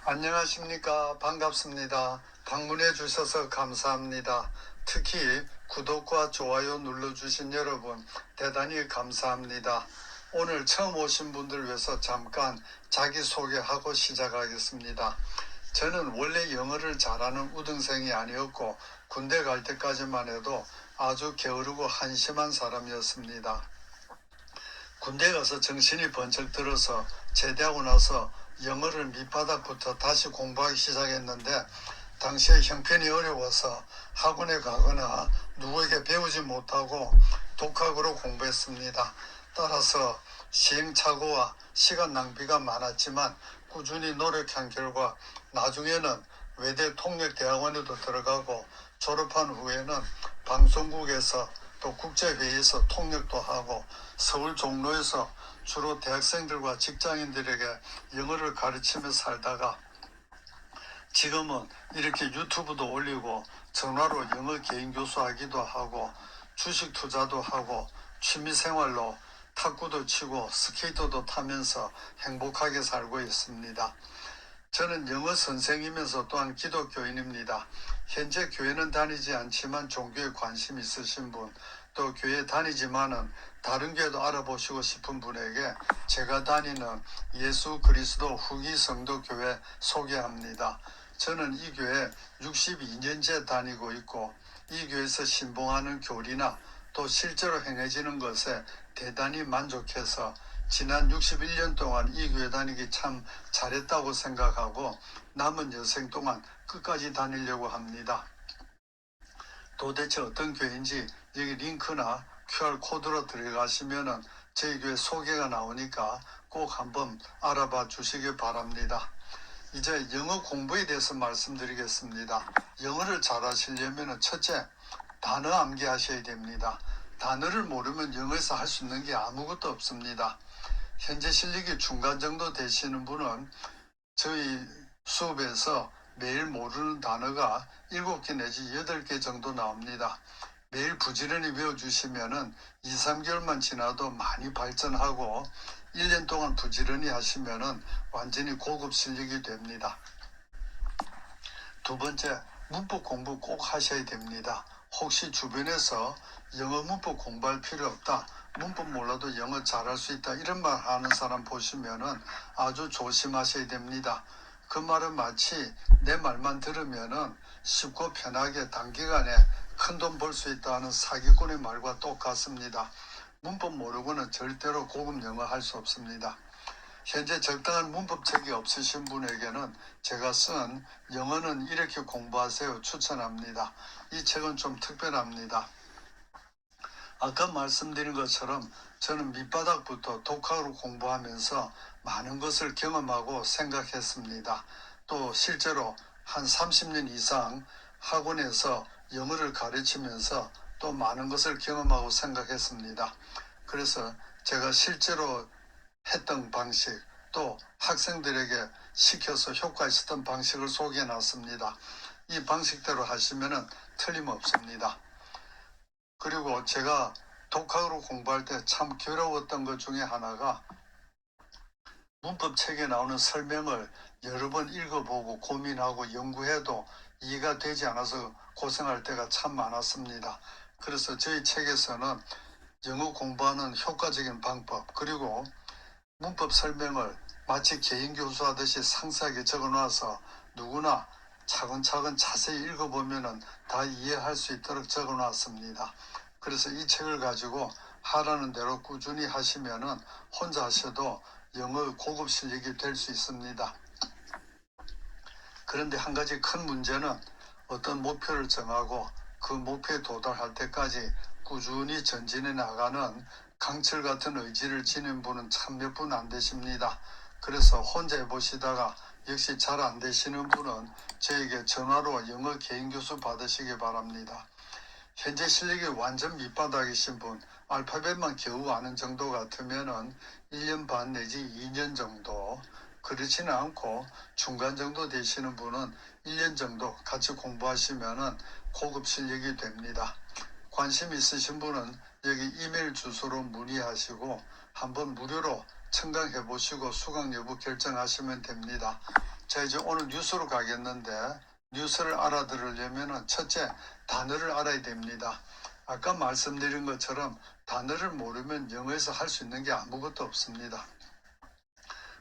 안녕하십니까. 반갑습니다. 방문해 주셔서 감사합니다. 특히 구독과 좋아요 눌러주신 여러분 대단히 감사합니다. 오늘 처음 오신 분들 위해서 잠깐 자기소개하고 시작하겠습니다. 저는 원래 영어를 잘하는 우등생이 아니었고 군대 갈 때까지만 해도 아주 게으르고 한심한 사람이었습니다. 군대 가서 정신이 번쩍 들어서 제대하고 나서 영어를 밑바닥부터 다시 공부하기 시작했는데 당시에 형편이 어려워서 학원에 가거나 누구에게 배우지 못하고 독학으로 공부했습니다. 따라서 시행착오와 시간 낭비가 많았지만 꾸준히 노력한 결과 나중에는 외대 통역대학원에도 들어가고 졸업한 후에는 방송국에서 또 국제회의에서 통역도 하고 서울 종로에서 주로 대학생들과 직장인들에게 영어를 가르치며 살다가 지금은 이렇게 유튜브도 올리고 전화로 영어 개인 교수하기도 하고 주식 투자도 하고 취미생활로 탁구도 치고 스케이트도 타면서 행복하게 살고 있습니다. 저는 영어 선생이면서 또한 기독교인입니다. 현재 교회는 다니지 않지만 종교에 관심 있으신 분, 또 교회 다니지만은 다른 교회도 알아보시고 싶은 분에게 제가 다니는 예수 그리스도 후기 성도 교회 소개합니다. 저는 이 교회 62년째 다니고 있고 이 교회에서 신봉하는 교리나 또 실제로 행해지는 것에 대단히 만족해서 지난 61년 동안 이 교회 다니기 참 잘했다고 생각하고 남은 여생 동안 끝까지 다니려고 합니다. 도대체 어떤 교회인지 여기 링크나 QR코드로 들어가시면은 저희 교회 소개가 나오니까 꼭 한번 알아봐 주시기 바랍니다. 이제 영어 공부에 대해서 말씀드리겠습니다. 영어를 잘하시려면 첫째, 단어 암기하셔야 됩니다. 단어를 모르면 영어에서 할 수 있는 게 아무것도 없습니다. 현재 실력이 중간 정도 되시는 분은 저희 수업에서 매일 모르는 단어가 7개 내지 8개 정도 나옵니다. 매일 부지런히 외워주시면은 2, 3개월만 지나도 많이 발전하고 1년 동안 부지런히 하시면은 완전히 고급 실력이 됩니다. 두 번째, 문법 공부 꼭 하셔야 됩니다. 혹시 주변에서 영어 문법 공부할 필요 없다, 문법 몰라도 영어 잘할 수 있다 이런 말 하는 사람 보시면은 아주 조심하셔야 됩니다. 그 말은 마치 내 말만 들으면은 쉽고 편하게 단기간에 큰 돈 벌 수 있다는 사기꾼의 말과 똑같습니다. 문법 모르고는 절대로 고급 영어 할 수 없습니다. 현재 적당한 문법책이 없으신 분에게는 제가 쓴 영어는 이렇게 공부하세요 추천합니다. 이 책은 좀 특별합니다. 아까 말씀드린 것처럼 저는 밑바닥부터 독학으로 공부하면서 많은 것을 경험하고 생각했습니다. 또 실제로 한 30년 이상 학원에서 영어를 가르치면서 또 많은 것을 경험하고 생각했습니다. 그래서 제가 실제로 했던 방식, 또 학생들에게 시켜서 효과 있었던 방식을 소개해 놨습니다. 이 방식대로 하시면 틀림없습니다. 그리고 제가 독학으로 공부할 때 참 괴로웠던 것 중에 하나가 문법책에 나오는 설명을 여러 번 읽어보고 고민하고 연구해도 이해가 되지 않아서 고생할 때가 참 많았습니다. 그래서 저희 책에서는 영어 공부하는 효과적인 방법, 그리고 문법 설명을 마치 개인 교수하듯이 상세하게 적어놔서 누구나 차근차근 자세히 읽어보면 다 이해할 수 있도록 적어놨습니다. 그래서 이 책을 가지고 하라는 대로 꾸준히 하시면 혼자 하셔도 영어 고급 실력이 될 수 있습니다. 그런데 한 가지 큰 문제는 어떤 목표를 정하고 그 목표에 도달할 때까지 꾸준히 전진해 나가는 강철 같은 의지를 지닌 분은 참 몇 분 안 되십니다. 그래서 혼자 해보시다가 역시 잘 안 되시는 분은 저에게 전화로 영어 개인 교수 받으시기 바랍니다. 현재 실력이 완전 밑바닥이신 분, 알파벳만 겨우 아는 정도 같으면은 1년 반 내지 2년 정도, 그렇지는 않고 중간 정도 되시는 분은 1년 정도 같이 공부하시면은 고급 실력이 됩니다. 관심 있으신 분은 여기 이메일 주소로 문의하시고 한번 무료로 청강해 보시고 수강 여부 결정하시면 됩니다. 자, 이제 오늘 뉴스로 가겠는데, 뉴스를 알아들으려면 첫째, 단어를 알아야 됩니다. 아까 말씀드린 것처럼 단어를 모르면 영어에서 할 수 있는 게 아무것도 없습니다.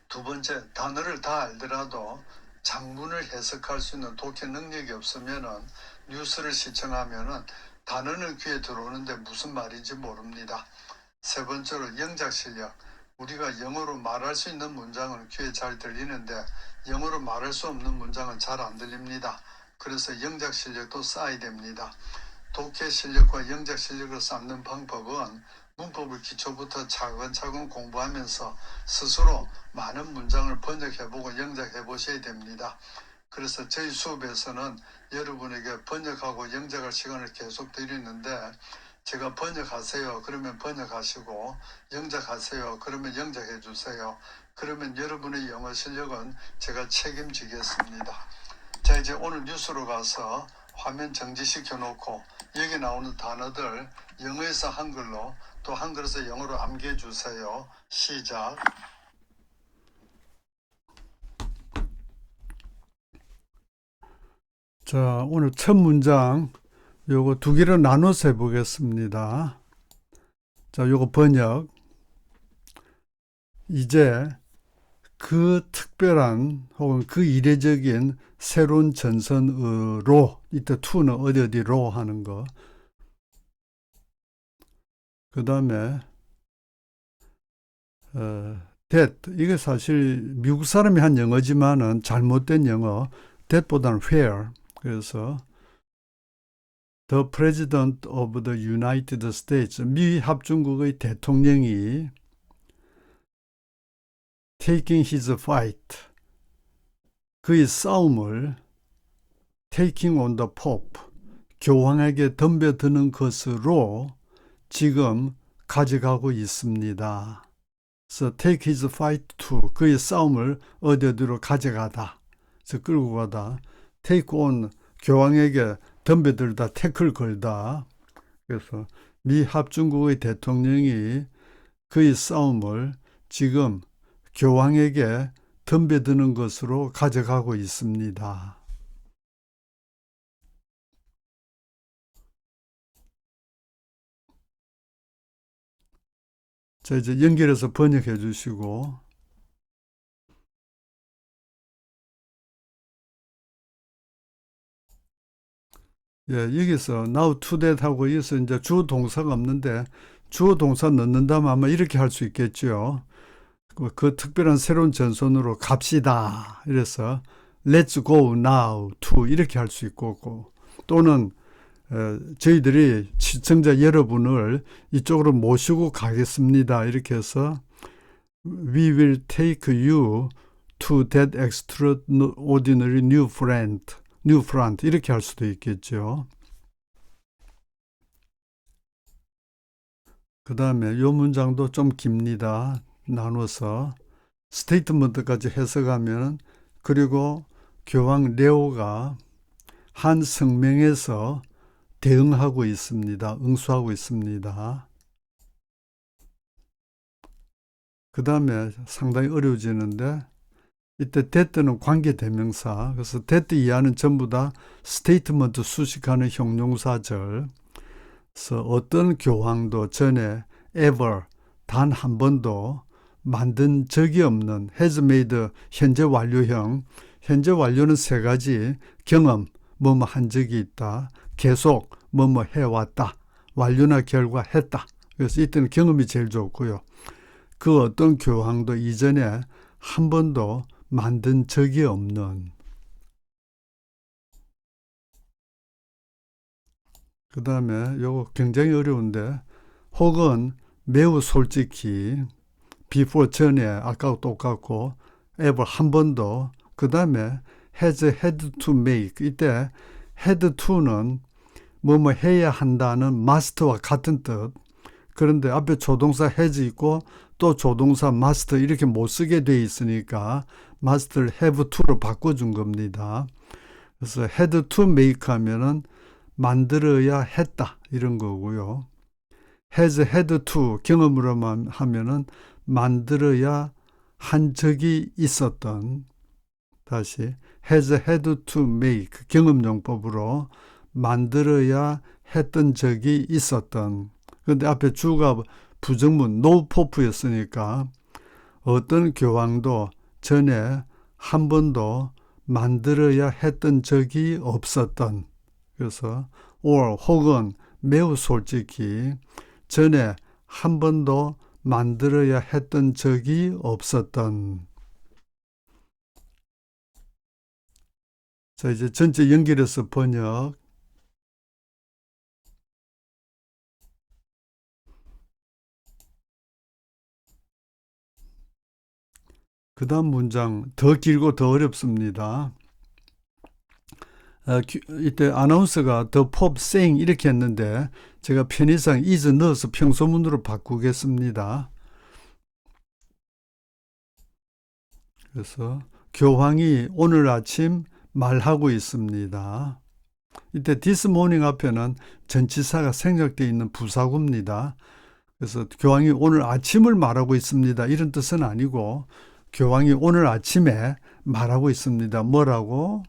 두 번째, 단어를 다 알더라도 장문을 해석할 수 있는 독해 능력이 없으면은 뉴스를 시청하면은 단어는 귀에 들어오는데 무슨 말인지 모릅니다. 세 번째로 영작 실력. 우리가 영어로 말할 수 있는 문장은 귀에 잘 들리는데 영어로 말할 수 없는 문장은 잘 안 들립니다. 그래서 영작 실력도 쌓아야 됩니다. 독해 실력과 영작 실력을 쌓는 방법은 문법을 기초부터 차근차근 공부하면서 스스로 많은 문장을 번역해보고 영작해 보셔야 됩니다. 그래서 저희 수업에서는 여러분에게 번역하고 영작할 시간을 계속 드리는데, 제가 번역하세요 그러면 번역하시고, 영작하세요 그러면 영작해 주세요. 그러면 여러분의 영어 실력은 제가 책임지겠습니다. 자, 이제 오늘 뉴스로 가서 화면 정지시켜 놓고 여기 나오는 단어들 영어에서 한글로, 또 한글에서 영어로 암기해 주세요. 시작. 자, 오늘 첫 문장 요거 두 개로 나눠서 해보겠습니다. 자, 요거 번역. 이제 그 특별한 혹은 그 이례적인 새로운 전선으로, 이때 to는 어디로 하는 거. 그 다음에 that, 이게 사실 미국 사람이 한 영어지만은 잘못된 영어. that보다는 where. 그래서 The President of the United States, 미 합중국의 대통령이 taking his fight, 그의 싸움을 taking on the Pope, 교황에게 덤벼드는 것으로 지금 가져가고 있습니다. 그래서 take his fight to, 그의 싸움을 어디로 가져가다, 그래서 끌고 가다. take on, 교황에게 덤벼들다, 태클 걸다. 그래서 미 합중국의 대통령이 그의 싸움을 지금 교황에게 덤벼드는 것으로 가져가고 있습니다. 자, 이제 연결해서 번역해 주시고. 예, 여기서 now to that 하고 여기서 이제 주어 동사가 없는데 주어 동사 넣는다면 아마 이렇게 할 수 있겠죠. 그 특별한 새로운 전선으로 갑시다. 이래서 let's go now to 이렇게 할 수 있고, 또는 저희들이 시청자 여러분을 이쪽으로 모시고 가겠습니다. 이렇게 해서 we will take you to that extraordinary new front 이렇게 할 수도 있겠죠. 그 다음에 이 문장도 좀 깁니다. 나눠서 스테이트먼트까지 해석하면, 그리고 교황 레오가 한 성명에서 대응하고 있습니다. 응수하고 있습니다. 그 다음에 상당히 어려워지는데, 이때 that는 관계대명사, 그래서 that 이하는 전부 다 스테이트먼트 수식하는 형용사절. 그래서 어떤 교황도 전에 ever, 단 한 번도 만든 적이 없는, has made, 현재 완료형. 현재 완료는 세 가지. 경험, 뭐뭐 한 적이 있다. 계속, 뭐뭐 해왔다. 완료나 결과 했다. 그래서 이때는 경험이 제일 좋고요. 그 어떤 교황도 이전에 한 번도 만든 적이 없는. 그 다음에 요거 굉장히 어려운데, 혹은 매우 솔직히, before 전에 아까하고 똑같고, ever 한 번도, 그 다음에 has had to make, 이때 had to는 뭐뭐 해야 한다는 must와 같은 뜻. 그런데 앞에 조동사 has 있고 또 조동사 must 이렇게 못 쓰게 돼 있으니까 must를 have to로 바꿔준 겁니다. 그래서 had to make 하면은 만들어야 했다 이런 거고요. has had to 경험으로만 하면은 만들어야 한 적이 있었던. 다시 has had to make 경험용법으로 만들어야 했던 적이 있었던. 근데 앞에 주가 부정문 no pop였으니까 어떤 교황도 전에 한 번도 만들어야 했던 적이 없었던. 그래서 or 혹은 매우 솔직히 전에 한 번도 만들어야 했던 적이 없었던. 자, 이제 전체 연결해서 번역. 그 다음 문장 더 길고 더 어렵습니다. 이때 아나운서가 the Pope saying 이렇게 했는데 제가 편의상 is 넣어서 평소문으로 바꾸겠습니다. 그래서 교황이 오늘 아침 말하고 있습니다. 이때 this morning 앞에는 전치사가 생략되어 있는 부사구입니다. 그래서 교황이 오늘 아침을 말하고 있습니다. 이런 뜻은 아니고 교황이 오늘 아침에 말하고 있습니다. 뭐라고?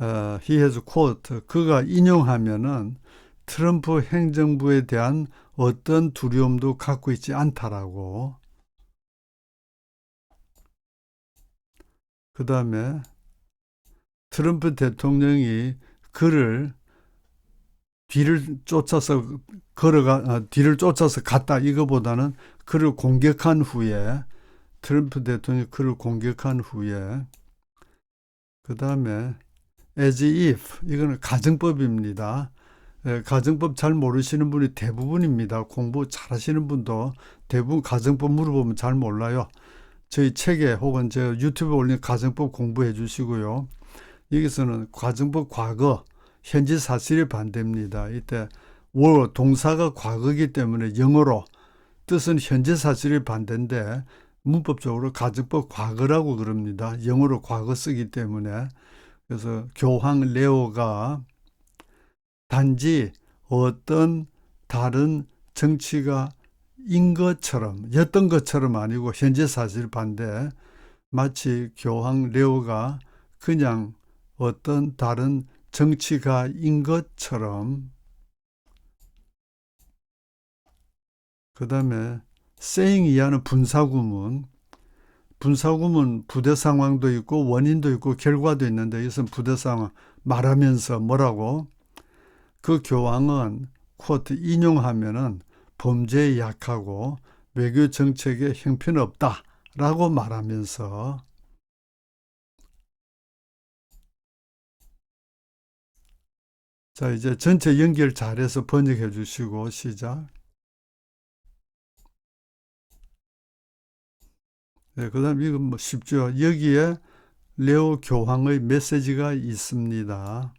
he has quote, 그가 인용하면은 트럼프 행정부에 대한 어떤 두려움도 갖고 있지 않다라고. 그 다음에 트럼프 대통령이 그를 뒤를 쫓아서 뒤를 쫓아서 갔다 이거보다는 그를 공격한 후에 트럼프 대통령이 그를 공격한 후에 그 다음에 as if 이거는 가정법입니다. 가정법 잘 모르시는 분이 대부분입니다. 공부 잘 하시는 분도 대부분 가정법 물어보면 잘 몰라요. 저희 책에 혹은 제가 유튜브에 올린 가정법 공부해 주시고요. 여기서는 가정법 과거, 현재 사실이 반대입니다. 이때 were 동사가 과거이기 때문에 영어로 뜻은 현재 사실이 반대인데 문법적으로 가정법 과거라고 그럽니다. 영어로 과거 쓰기 때문에. 그래서 교황 레오가 단지 어떤 다른 정치가 인 것처럼, 였던 것처럼 아니고 현재 사실 반대, 마치 교황 레오가 그냥 어떤 다른 정치가인 것처럼. 그 다음에 saying 이하는 분사구문. 분사구문 부대 상황도 있고 원인도 있고 결과도 있는데 이것은 부대 상황 말하면서 뭐라고? 그 교황은 쿼트 인용하면은 범죄에 약하고 외교 정책에 형편없다 라고 말하면서. 자, 이제 전체 연결 잘해서 번역해 주시고 시작. 네, 그 다음 이건 뭐 쉽죠. 여기에 레오 교황의 메시지가 있습니다.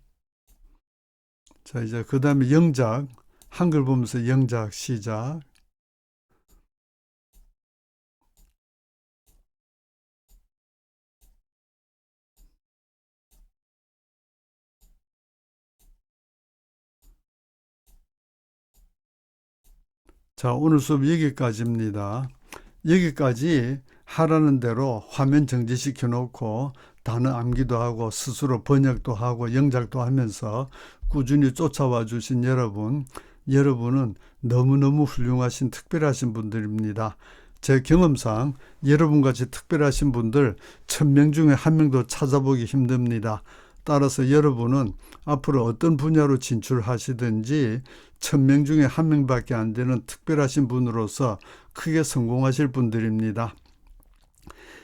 자, 이제 그 다음에 영작, 한글 보면서 영작 시작. 자, 오늘 수업 여기까지입니다. 여기까지 하라는 대로 화면 정지시켜 놓고 단어 암기도 하고 스스로 번역도 하고 영작도 하면서 꾸준히 쫓아와 주신 여러분은 너무너무 훌륭하신 특별하신 분들입니다. 제 경험상 여러분같이 특별하신 분들 1000명 중에 1명도 찾아보기 힘듭니다. 따라서 여러분은 앞으로 어떤 분야로 진출하시든지 1000명 중에 1명밖에 안 되는 특별하신 분으로서 크게 성공하실 분들입니다.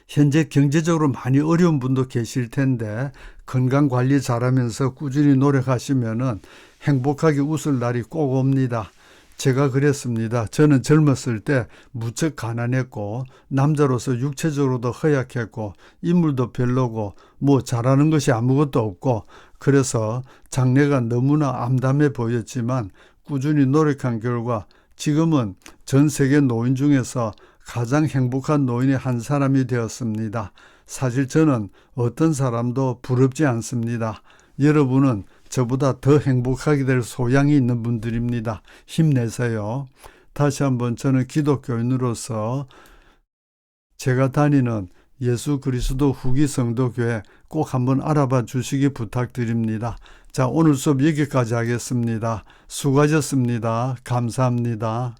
현재 경제적으로 많이 어려운 분도 계실 텐데 건강관리 잘하면서 꾸준히 노력하시면은 행복하게 웃을 날이 꼭 옵니다. 제가 그랬습니다. 저는 젊었을 때 무척 가난했고 남자로서 육체적으로도 허약했고 인물도 별로고 뭐 잘하는 것이 아무것도 없고 그래서 장래가 너무나 암담해 보였지만 꾸준히 노력한 결과 지금은 전 세계 노인 중에서 가장 행복한 노인의 한 사람이 되었습니다. 사실 저는 어떤 사람도 부럽지 않습니다. 여러분은 저보다 더 행복하게 될 소양이 있는 분들입니다. 힘내세요. 다시 한번 저는 기독교인으로서 제가 다니는 예수 그리스도 후기 성도교회 꼭 한번 알아봐 주시기 부탁드립니다. 자, 오늘 수업 여기까지 하겠습니다. 수고하셨습니다. 감사합니다.